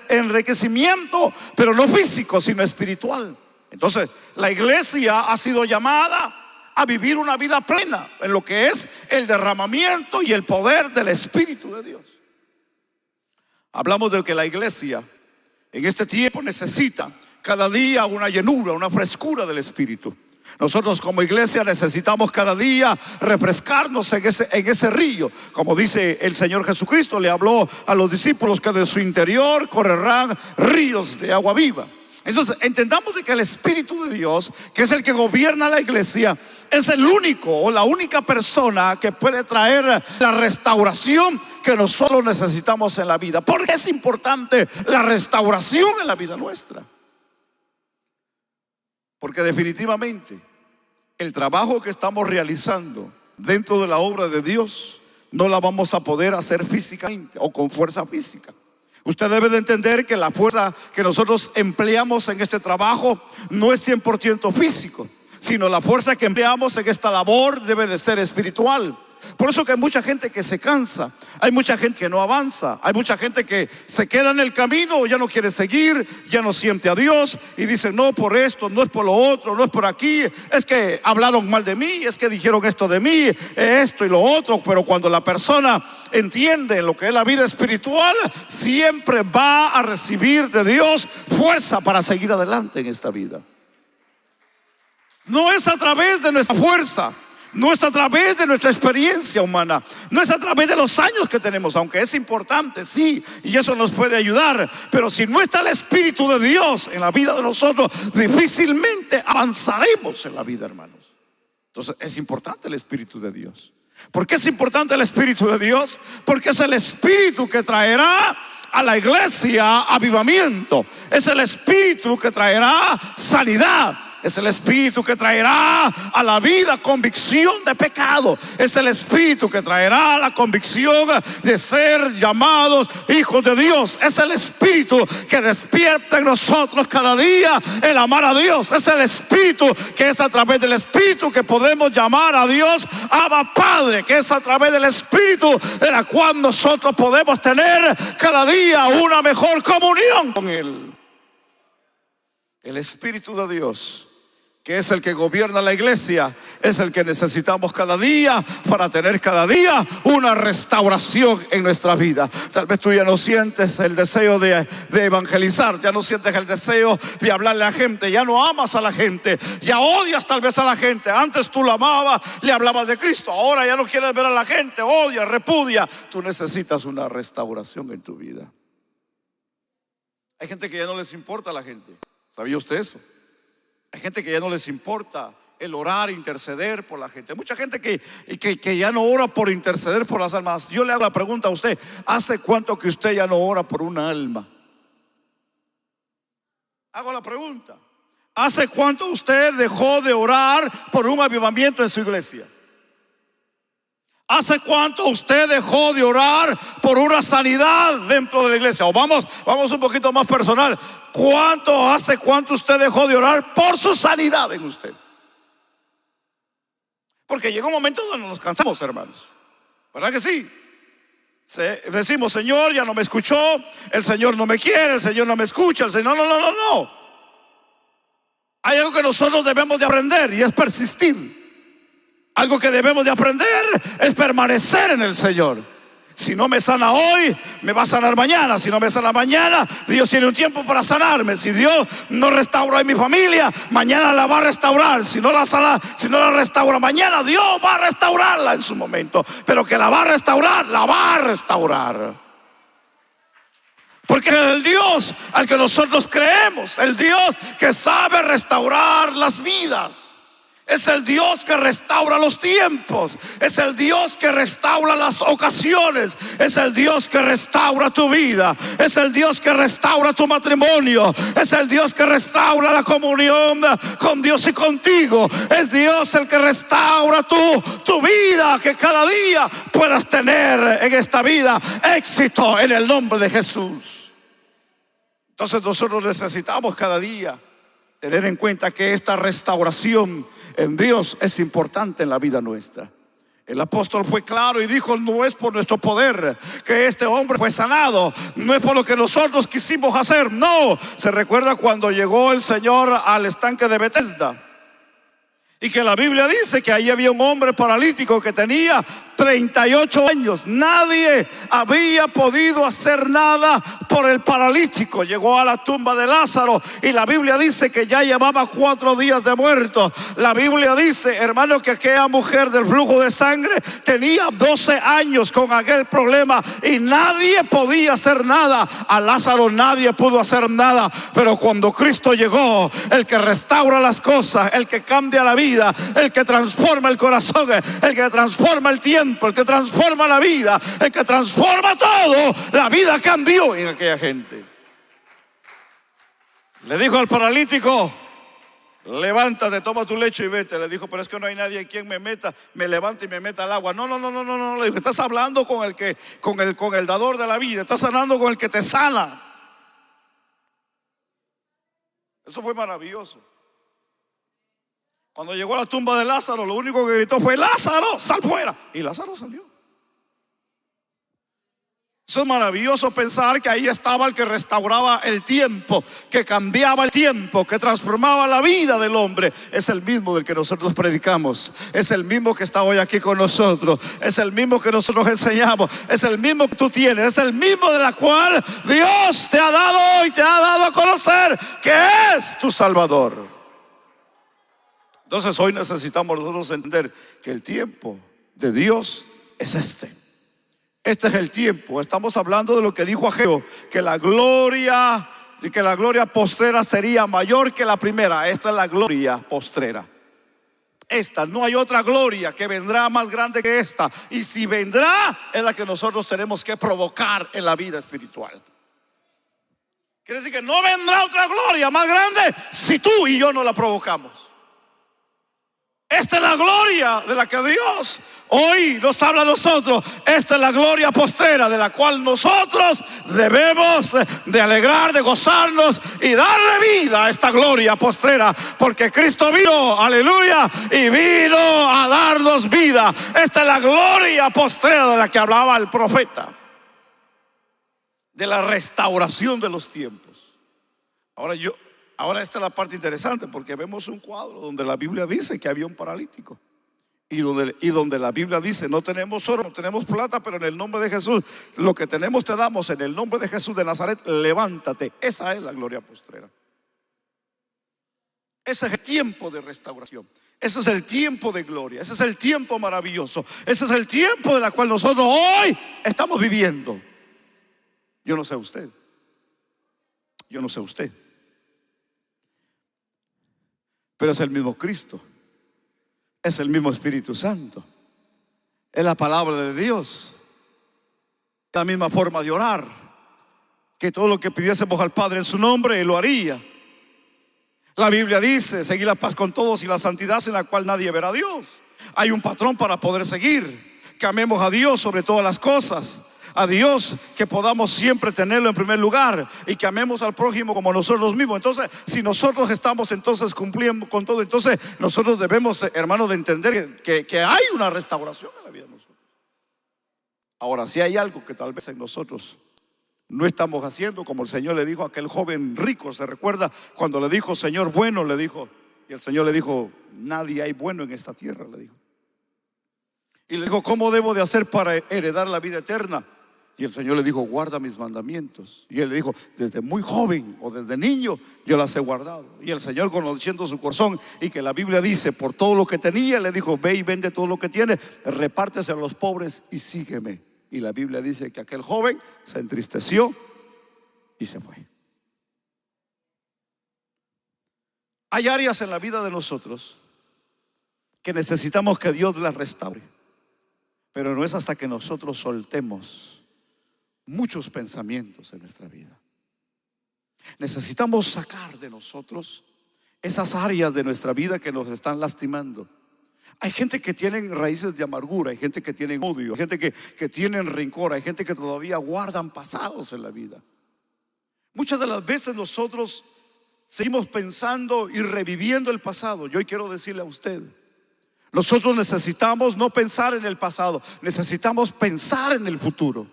enriquecimiento, pero no físico, sino espiritual. Entonces la iglesia ha sido llamada a vivir una vida plena en lo que es el derramamiento y el poder del Espíritu de Dios. Hablamos de que la iglesia en este tiempo necesita cada día una llenura, una frescura del Espíritu. Nosotros como iglesia necesitamos cada día refrescarnos en ese río. Como dice el Señor Jesucristo, le habló a los discípulos que de su interior correrán ríos de agua viva. Entonces entendamos de que el Espíritu de Dios, que es el que gobierna la iglesia, es el único o la única persona que puede traer la restauración que nosotros necesitamos en la vida. ¿Por qué es importante la restauración en la vida nuestra? Porque definitivamente el trabajo que estamos realizando dentro de la obra de Dios no la vamos a poder hacer físicamente o con fuerza física. Usted debe de entender que la fuerza que nosotros empleamos en este trabajo no es 100% físico, sino la fuerza que empleamos en esta labor debe de ser espiritual. Por eso que hay mucha gente que se cansa, hay mucha gente que no avanza, hay mucha gente que se queda en el camino, ya no quiere seguir, ya no siente a Dios y dice: no, por esto, no es por lo otro, no es por aquí, es que hablaron mal de mí, es que dijeron esto de mí, esto y lo otro. Pero cuando la persona entiende lo que es la vida espiritual, siempre va a recibir de Dios fuerza para seguir adelante en esta vida. No es a través de nuestra fuerza, no es a través de nuestra experiencia humana, no es a través de los años que tenemos, aunque es importante, sí, y eso nos puede ayudar. Pero si no está el Espíritu de Dios en la vida de nosotros, difícilmente avanzaremos en la vida, hermanos. Entonces es importante el Espíritu de Dios. ¿Por qué es importante el Espíritu de Dios? Porque es el Espíritu que traerá a la iglesia avivamiento, es el Espíritu que traerá sanidad, Es el Espíritu que traerá a la vida convicción de pecado. Es el Espíritu que traerá la convicción de ser llamados hijos de Dios. Es el Espíritu que despierta en nosotros cada día el amar a Dios. Es el Espíritu que es a través del Espíritu que podemos llamar a Dios Abba Padre, que es a través del Espíritu de la cual nosotros podemos tener cada día una mejor comunión con Él. El Espíritu de Dios, que es el que gobierna la iglesia, es el que necesitamos cada día para tener cada día una restauración en nuestra vida. Tal vez tú ya no sientes el deseo de evangelizar, ya no sientes el deseo de hablarle a la gente, ya no amas a la gente, ya odias tal vez a la gente. Antes tú lo amabas, le hablabas de Cristo, ahora ya no quieres ver a la gente, odia, repudia. Tú necesitas una restauración en tu vida. Hay gente que ya no les importa a la gente. ¿Sabía usted eso? Hay gente que ya no les importa el orar, interceder por la gente. Hay mucha gente que ya no ora por interceder por las almas. Yo le hago la pregunta a usted: ¿hace cuánto que usted ya no ora por una alma? Hago la pregunta: ¿hace cuánto usted dejó de orar por un avivamiento en su iglesia? ¿Hace cuánto usted dejó de orar por una sanidad dentro de la iglesia? O vamos un poquito más personal. ¿Hace cuánto usted dejó de orar por su sanidad en usted? Porque llega un momento donde nos cansamos, hermanos. ¿Verdad que sí? Decimos: Señor, ya no me escuchó, el Señor no me quiere, el Señor no me escucha, el Señor no. Hay algo que nosotros debemos de aprender y es persistir. Algo que debemos de aprender es permanecer en el Señor. Si no me sana hoy, me va a sanar mañana. Si no me sana mañana, Dios tiene un tiempo para sanarme. Si Dios no restaura a mi familia, mañana la va a restaurar. Si no la restaura mañana, Dios va a restaurarla en su momento. Pero que la va a restaurar, la va a restaurar. Porque el Dios al que nosotros creemos, el Dios que sabe restaurar las vidas, es el Dios que restaura los tiempos. Es el Dios que restaura las ocasiones. Es el Dios que restaura tu vida. Es el Dios que restaura tu matrimonio. Es el Dios que restaura la comunión con Dios y contigo. Es Dios el que restaura tu vida. Que cada día puedas tener en esta vida éxito en el nombre de Jesús. Entonces nosotros necesitamos cada día tener en cuenta que esta restauración en Dios es importante en la vida nuestra. El apóstol fue claro y dijo: no es por nuestro poder que este hombre fue sanado, no es por lo que nosotros quisimos hacer. No, se recuerda cuando llegó el Señor al estanque de Betesda, y que la Biblia dice que ahí había un hombre paralítico que tenía 38 años. Nadie había podido hacer nada por el paralítico. Llegó a la tumba de Lázaro y la Biblia dice que ya llevaba 4 días de muerto. La Biblia dice, hermano, que aquella mujer del flujo de sangre tenía 12 años con aquel problema y nadie podía hacer nada. A Lázaro nadie pudo hacer nada. Pero cuando Cristo llegó, el que restaura las cosas, el que cambia la vida, el que transforma el corazón, el que transforma el tiempo, el que transforma la vida, el que transforma todo, la vida cambió en aquella gente. Le dijo al paralítico: levántate, toma tu lecho y vete. Le dijo: pero es que no hay nadie en quien me levante y me meta al agua. No. Le dijo: estás hablando con el dador de la vida, estás hablando con el que te sana. Eso fue maravilloso. Cuando llegó a la tumba de Lázaro, lo único que gritó fue: Lázaro, sal fuera. Y Lázaro salió. Eso es maravilloso, pensar que ahí estaba el que restauraba el tiempo, que cambiaba el tiempo, que transformaba la vida del hombre. Es el mismo del que nosotros predicamos. Es el mismo que está hoy aquí con nosotros. Es el mismo que nosotros enseñamos. Es el mismo que tú tienes. Es el mismo de la cual Dios te ha dado y te ha dado a conocer que es tu Salvador. Entonces hoy necesitamos nosotros entender que el tiempo de Dios es este. Este es el tiempo. Estamos hablando de lo que dijo Ageo, que la gloria postrera sería mayor que la primera. Esta es la gloria postrera. No hay otra gloria que vendrá más grande que esta. Y si vendrá, es la que nosotros tenemos que provocar en la vida espiritual. Quiere decir que no vendrá otra gloria más grande si tú y yo no la provocamos. Esta es la gloria de la que Dios hoy nos habla a nosotros. Esta es la gloria postrera de la cual nosotros debemos de alegrar, de gozarnos y darle vida a esta gloria postrera, porque Cristo vino, aleluya, y vino a darnos vida. Esta es la gloria postrera de la que hablaba el profeta, de la restauración de los tiempos. Ahora esta es la parte interesante, porque vemos un cuadro donde la Biblia dice que había un paralítico y donde la Biblia dice: no tenemos oro, no tenemos plata, pero en el nombre de Jesús lo que tenemos te damos, en el nombre de Jesús de Nazaret, levántate. Esa es la gloria postrera. Ese es el tiempo de restauración. Ese es el tiempo de gloria. Ese es el tiempo maravilloso. Ese es el tiempo de la cual nosotros hoy estamos viviendo. Yo no sé usted. Yo no sé usted. Pero es el mismo Cristo, es el mismo Espíritu Santo, es la palabra de Dios, la misma forma de orar, que todo lo que pidiésemos al Padre en su nombre, Él lo haría. La Biblia dice: seguir la paz con todos y la santidad sin la cual nadie verá a Dios. Hay un patrón para poder seguir, que amemos a Dios sobre todas las cosas. A Dios, que podamos siempre tenerlo en primer lugar, y que amemos al prójimo como nosotros mismos. Entonces, si nosotros estamos entonces cumpliendo con todo, entonces nosotros debemos, hermanos, de entender que hay una restauración en la vida de nosotros. Ahora, si hay algo que tal vez en nosotros no estamos haciendo, como el Señor le dijo a aquel joven rico, ¿se recuerda? Cuando le dijo: Señor bueno, le dijo, y el Señor le dijo: nadie hay bueno en esta tierra, le dijo. Y le dijo: ¿cómo debo de hacer para heredar la vida eterna? Y el Señor le dijo: guarda mis mandamientos. Y él le dijo: desde muy joven o desde niño yo las he guardado. Y el Señor, conociendo su corazón, y que la Biblia dice por todo lo que tenía, le dijo: ve y vende todo lo que tienes, repártese a los pobres y sígueme. Y la Biblia dice que aquel joven se entristeció y se fue. Hay áreas en la vida de nosotros que necesitamos que Dios las restaure, pero no es hasta que nosotros soltemos muchos pensamientos en nuestra vida. Necesitamos sacar de nosotros esas áreas de nuestra vida que nos están lastimando. Hay gente que tiene raíces de amargura, hay gente que tiene odio, hay gente que tiene rencor, hay gente que todavía guardan pasados en la vida. Muchas de las veces nosotros seguimos pensando y reviviendo el pasado. Yo hoy quiero decirle a usted: nosotros necesitamos no pensar en el pasado, necesitamos pensar en el futuro.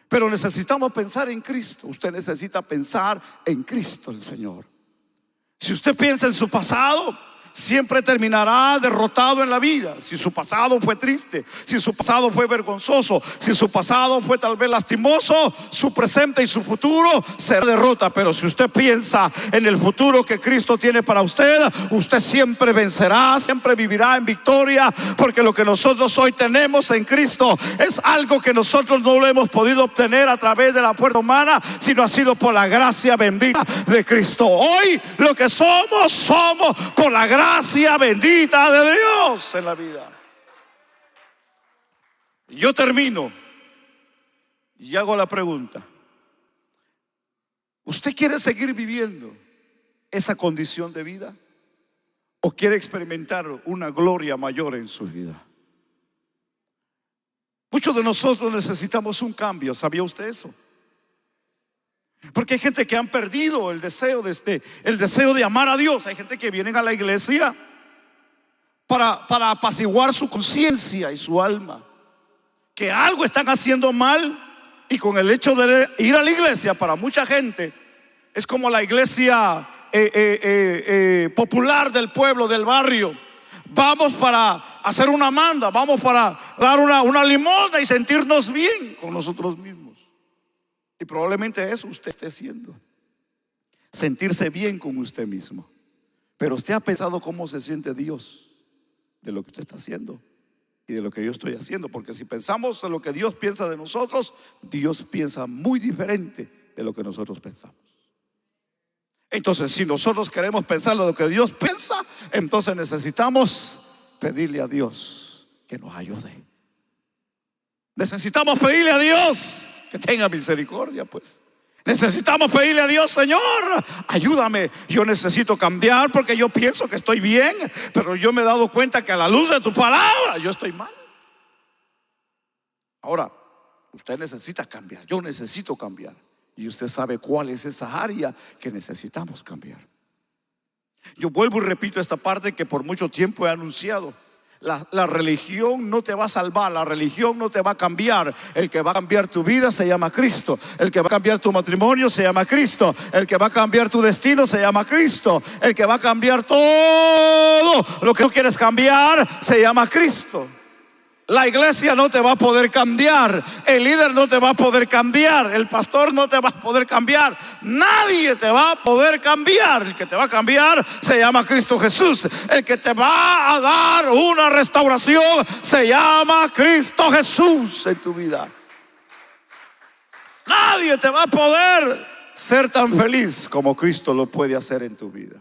Pero necesitamos pensar en Cristo. Usted necesita pensar en Cristo el Señor. Si usted piensa en su pasado, siempre terminará derrotado en la vida. Si su pasado fue triste, si su pasado fue vergonzoso, si su pasado fue tal vez lastimoso, su presente y su futuro será derrota. Pero si usted piensa en el futuro que Cristo tiene para usted, usted siempre vencerá, siempre vivirá en victoria, porque lo que nosotros hoy tenemos en Cristo es algo que nosotros no lo hemos podido obtener a través de la fuerza humana, sino ha sido por la gracia bendita de Cristo. Hoy lo que somos por la gracia bendita de Dios en la vida. Yo termino y hago la pregunta: ¿usted quiere seguir viviendo esa condición de vida o quiere experimentar una gloria mayor en su vida? Muchos de nosotros necesitamos un cambio. ¿Sabía usted eso? Porque hay gente que han perdido el deseo de amar a Dios. Hay gente que vienen a la iglesia para apaciguar su conciencia y su alma, que algo están haciendo mal, y con el hecho de ir a la iglesia, para mucha gente es como la iglesia popular del pueblo, del barrio. Vamos para hacer una manda, vamos para dar una limosna y sentirnos bien con nosotros mismos. Y probablemente eso usted esté haciendo, sentirse bien con usted mismo. Pero usted ha pensado cómo se siente Dios de lo que usted está haciendo y de lo que yo estoy haciendo. Porque si pensamos en lo que Dios piensa de nosotros, Dios piensa muy diferente de lo que nosotros pensamos. Entonces, si nosotros queremos pensar lo que Dios piensa, entonces necesitamos pedirle a Dios que nos ayude. Necesitamos pedirle a Dios que tenga misericordia, pues. Necesitamos pedirle a Dios: Señor, ayúdame, yo necesito cambiar porque yo pienso que estoy bien, pero yo me he dado cuenta que a la luz de tu palabra yo estoy mal. Ahora, usted necesita cambiar, yo necesito cambiar, y usted sabe cuál es esa área que necesitamos cambiar. Yo vuelvo y repito esta parte que por mucho tiempo he anunciado. La religión no te va a salvar, la religión no te va a cambiar. El que va a cambiar tu vida se llama Cristo. El que va a cambiar tu matrimonio se llama Cristo. El que va a cambiar tu destino se llama Cristo. El que va a cambiar todo lo que no quieres cambiar se llama Cristo. La iglesia no te va a poder cambiar, el líder no te va a poder cambiar, el pastor no te va a poder cambiar, nadie te va a poder cambiar. El que te va a cambiar se llama Cristo Jesús. El que te va a dar una restauración se llama Cristo Jesús en tu vida. Nadie te va a poder ser tan feliz como Cristo lo puede hacer en tu vida.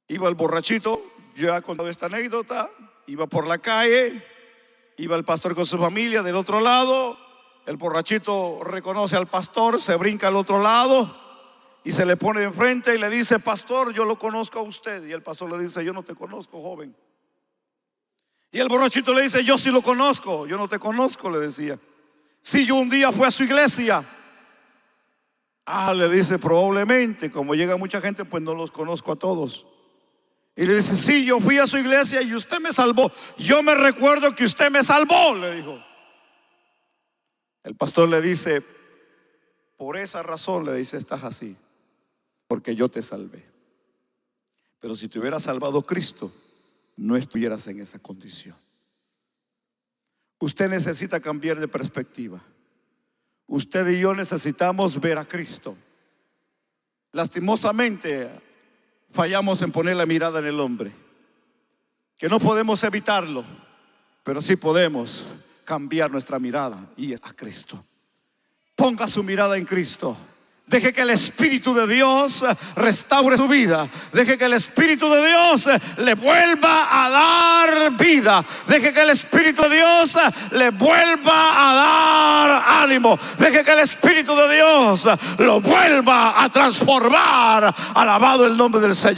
Iba el borrachito. Yo he contado esta anécdota. Iba por la calle, iba el pastor con su familia del otro lado. El borrachito reconoce al pastor, se brinca al otro lado y se le pone enfrente y le dice: pastor, yo lo conozco a usted. Y el pastor le dice: yo no te conozco, joven. Y el borrachito le dice: yo sí lo conozco. Yo no te conozco, le decía. Sí, yo un día fui a su iglesia. Le dice: probablemente, como llega mucha gente, pues no los conozco a todos. Y le dice: sí, yo fui a su iglesia y usted me salvó. Yo me recuerdo que usted me salvó, le dijo. El pastor le dice: por esa razón, le dice, estás así, porque yo te salvé. Pero si te hubiera salvado Cristo, no estuvieras en esa condición. Usted necesita cambiar de perspectiva. Usted y yo necesitamos ver a Cristo. Lastimosamente fallamos en poner la mirada en el hombre, que no podemos evitarlo, pero sí podemos cambiar nuestra mirada y es a Cristo. Ponga su mirada en Cristo. Deje que el Espíritu de Dios restaure su vida. Deje que el Espíritu de Dios le vuelva a dar vida. Deje que el Espíritu de Dios le vuelva a dar ánimo. Deje que el Espíritu de Dios lo vuelva a transformar. Alabado el nombre del Señor.